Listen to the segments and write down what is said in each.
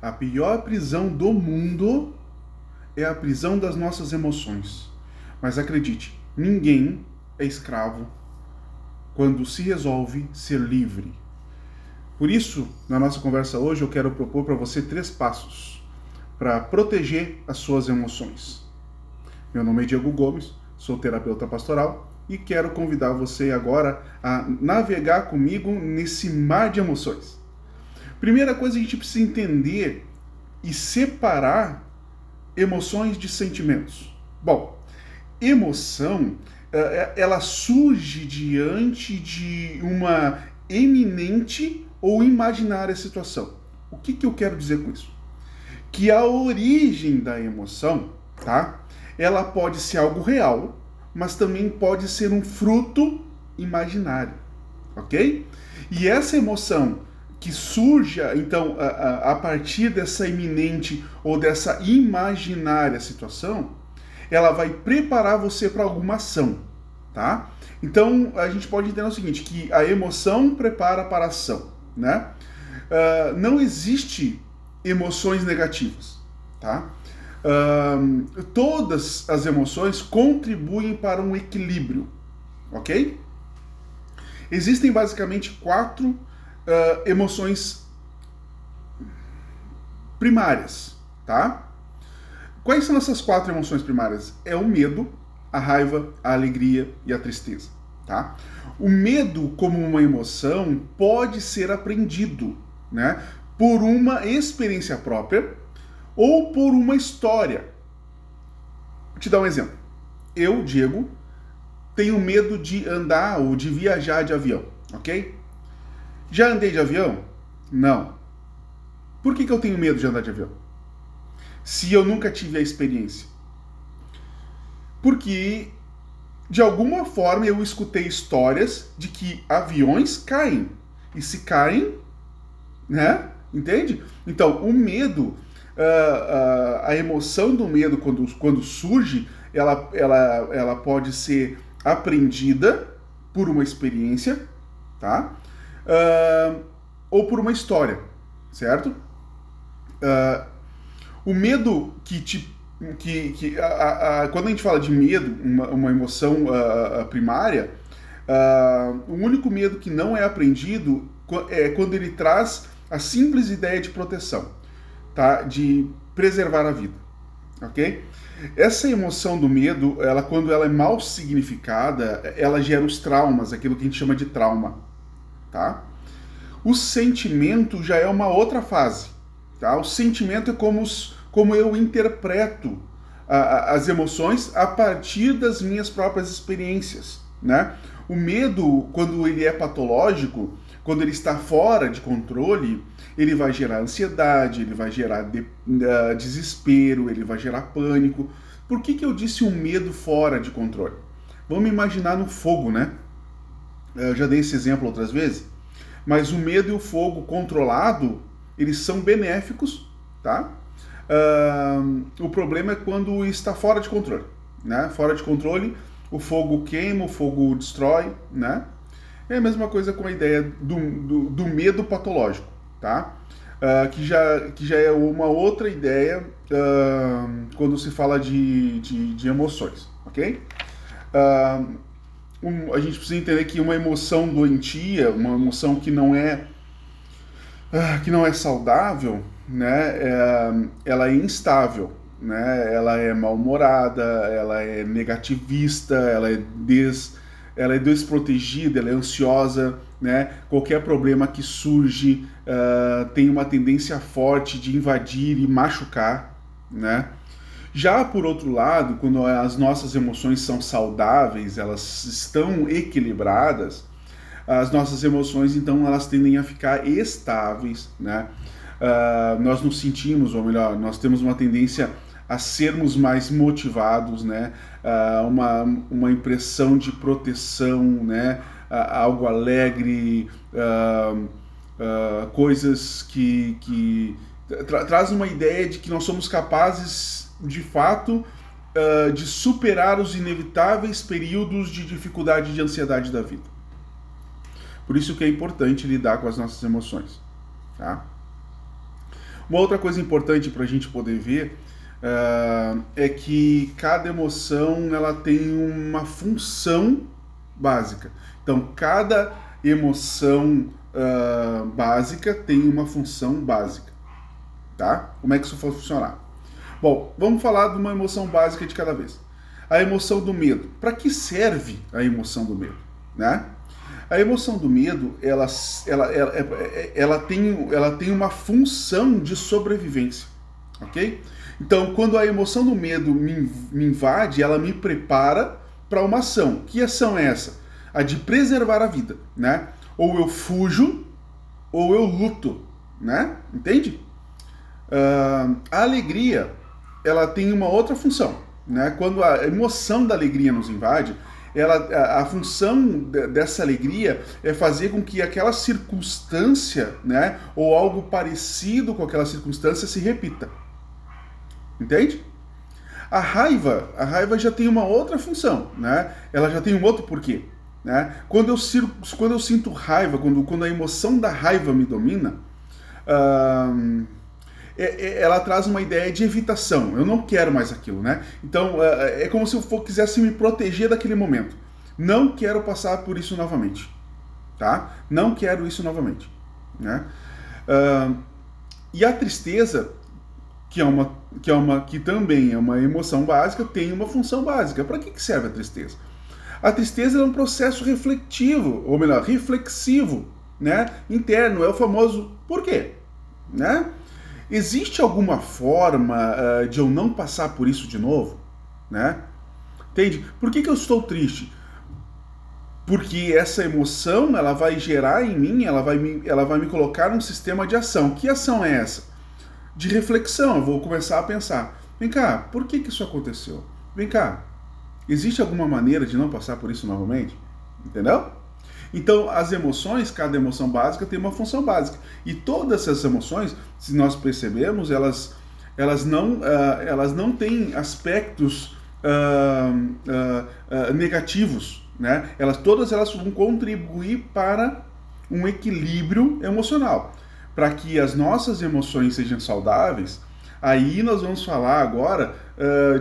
A pior prisão do mundo é a prisão das nossas emoções. Mas acredite, ninguém é escravo quando se resolve ser livre. Por isso, na nossa conversa hoje, eu quero propor para você 3 passos para proteger as suas emoções. Meu nome é Diego Gomes, sou terapeuta pastoral e quero convidar você agora a navegar comigo nesse mar de emoções. Primeira coisa, a gente precisa entender e separar emoções de sentimentos. Bom, emoção, ela surge diante de uma eminente ou imaginária situação. O que eu quero dizer com isso? Que a origem da emoção, tá? Ela pode ser algo real, mas também pode ser um fruto imaginário, ok? E essa emoção que surge, então, a partir dessa iminente ou dessa imaginária situação, ela vai preparar você para alguma ação, tá? Então, a gente pode entender o seguinte, que a emoção prepara para a ação, né? Não existe emoções negativas, tá? Todas as emoções contribuem para um equilíbrio, ok? Existem basicamente 4 emoções primárias, tá? Quais são essas 4 emoções primárias? É o medo, a raiva, a alegria e a tristeza, tá? O medo como uma emoção pode ser aprendido, né? Por uma experiência própria ou por uma história. Vou te dar um exemplo. Eu, Diego, tenho medo de andar ou de viajar de avião, ok? Já andei de avião? Não. Por que eu tenho medo de andar de avião? Se eu nunca tive a experiência? Porque, de alguma forma, eu escutei histórias de que aviões caem. E se caem, né? Entende? Então, o medo, a emoção do medo, quando surge, ela pode ser aprendida por uma experiência, tá? Ou por uma história, certo? O medo quando a gente fala de medo, uma emoção primária, o único medo que não é aprendido é quando ele traz a simples ideia de proteção, tá? De preservar a vida, ok? Essa emoção do medo, quando ela é mal significada, ela gera os traumas, aquilo que a gente chama de trauma, tá? O sentimento já é uma outra fase, tá? O sentimento é como eu interpreto as emoções a partir das minhas próprias experiências, né? O medo, quando ele é patológico, quando ele está fora de controle, ele vai gerar ansiedade, ele vai gerar desespero, ele vai gerar pânico. Por que eu disse um medo fora de controle? Vamos imaginar no fogo, né? Eu já dei esse exemplo outras vezes, mas o medo e o fogo controlado, eles são benéficos, tá? O problema é quando está fora de controle, né? Fora de controle, o fogo queima, o fogo destrói, né? É a mesma coisa com a ideia do medo patológico, tá? Que já é uma outra ideia quando se fala de emoções, ok? A gente precisa entender que uma emoção doentia, uma emoção que não é saudável, né? Ela é instável, né? Ela é mal-humorada, ela é negativista, ela é desprotegida, ela é ansiosa, né? Qualquer problema que surge tem uma tendência forte de invadir e machucar, né? Já por outro lado, quando as nossas emoções são saudáveis, elas estão equilibradas, as nossas emoções, então, elas tendem a ficar estáveis, né? Nós nos sentimos, ou melhor, nós temos uma tendência a sermos mais motivados, né? Uma impressão de proteção, né? Algo alegre, coisas que trazem uma ideia de que nós somos capazes, de fato, de superar os inevitáveis períodos de dificuldade e de ansiedade da vida. Por isso que é importante lidar com as nossas emoções, tá? Uma outra coisa importante para a gente poder ver é que cada emoção ela tem uma função básica. Então, cada emoção básica tem uma função básica, tá? Como é que isso vai funcionar? Bom, vamos falar de uma emoção básica de cada vez. A emoção do medo. Para que serve a emoção do medo, né? A emoção do medo, ela tem uma função de sobrevivência, ok? Então, quando a emoção do medo me invade, ela me prepara para uma ação. Que ação é essa? A de preservar a vida, né? Ou eu fujo, ou eu luto, né? Entende? A alegria, ela tem uma outra função, né? Quando a emoção da alegria nos invade, a função dessa alegria é fazer com que aquela circunstância, né, ou algo parecido com aquela circunstância se repita. Entende? A raiva já tem uma outra função, né? Ela já tem um outro porquê, né? Quando eu sinto raiva, quando a emoção da raiva me domina, ela traz uma ideia de evitação. Eu não quero mais aquilo, né? Então, é como se eu quisesse me proteger daquele momento. Não quero passar por isso novamente, tá? Não quero isso novamente, né? E a tristeza, que também é uma emoção básica, tem uma função básica. Para que serve a tristeza? A tristeza é um processo refletivo, ou melhor, reflexivo, né? Interno. É o famoso por quê, né? Existe alguma forma de eu não passar por isso de novo? Né? Entende? Por que eu estou triste? Porque essa emoção ela vai gerar em mim, ela vai me colocar num sistema de ação. Que ação é essa? De reflexão. Eu vou começar a pensar. Vem cá, por que isso aconteceu? Vem cá, existe alguma maneira de não passar por isso novamente? Entendeu? Então, as emoções, cada emoção básica tem uma função básica. E todas essas emoções, se nós percebermos, elas não têm aspectos negativos, né? Todas elas vão contribuir para um equilíbrio emocional. Para que as nossas emoções sejam saudáveis, aí nós vamos falar agora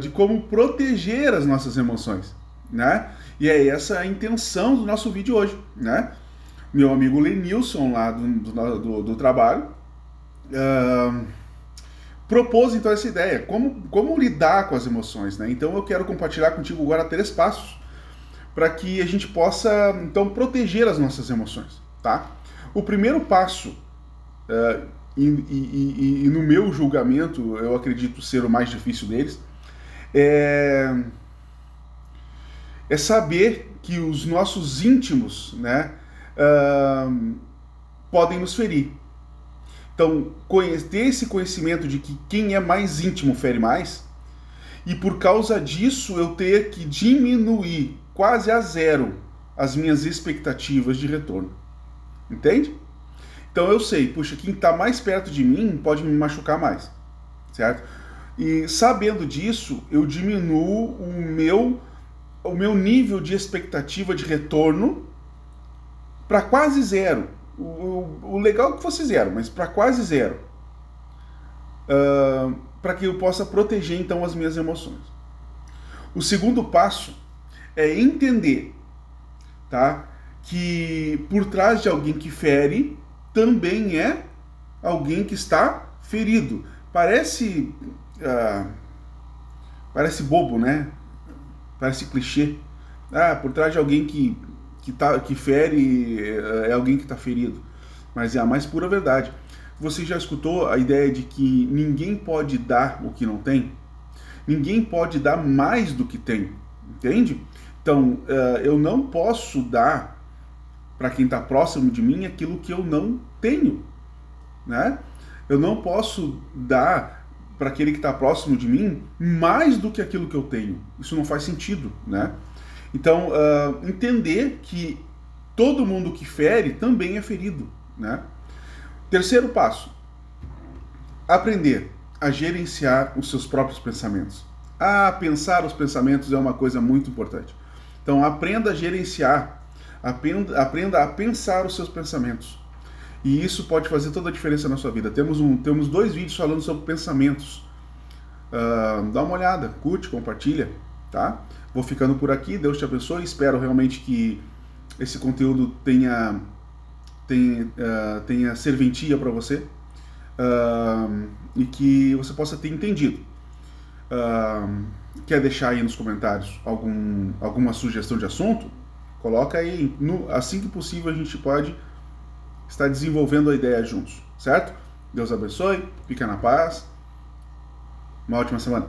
de como proteger as nossas emoções, né? E é essa a intenção do nosso vídeo hoje, né? Meu amigo Lenilson, lá do trabalho, propôs então essa ideia, como lidar com as emoções, né? Então eu quero compartilhar contigo agora 3 passos para que a gente possa, então, proteger as nossas emoções, tá? O primeiro passo, e no meu julgamento, eu acredito ser o mais difícil deles, é saber que os nossos íntimos, né, podem nos ferir. Então, ter esse conhecimento de que quem é mais íntimo fere mais, e por causa disso eu ter que diminuir quase a zero as minhas expectativas de retorno. Entende? Então eu sei, puxa, quem está mais perto de mim pode me machucar mais, certo? E sabendo disso, eu diminuo o meu nível de expectativa de retorno para quase zero. O legal é que fosse zero, mas para quase zero. Para que eu possa proteger então as minhas emoções. O segundo passo é entender, tá, que por trás de alguém que fere também é alguém que está ferido. Parece bobo, né? Parece clichê. Por trás de alguém que fere é alguém que está ferido. Mas é a mais pura verdade. Você já escutou a ideia de que ninguém pode dar o que não tem? Ninguém pode dar mais do que tem. Entende? Então, eu não posso dar para quem está próximo de mim aquilo que eu não tenho, né? Eu não posso dar para aquele que está próximo de mim mais do que aquilo que eu tenho. Isso não faz sentido, né? Então, entender que todo mundo que fere também é ferido, né? Terceiro passo, aprender a gerenciar os seus próprios pensamentos. Pensar os pensamentos é uma coisa muito importante. Então, aprenda a gerenciar, aprenda a pensar os seus pensamentos. E isso pode fazer toda a diferença na sua vida. Temos 2 vídeos falando sobre pensamentos. Dá uma olhada, curte, compartilha, tá? Vou ficando por aqui, Deus te abençoe. Espero realmente que esse conteúdo tenha serventia para você, e que você possa ter entendido. Quer deixar aí nos comentários alguma sugestão de assunto? Coloca aí, assim que possível a gente pode estar desenvolvendo a ideia juntos, certo? Deus abençoe, fica na paz, uma ótima semana.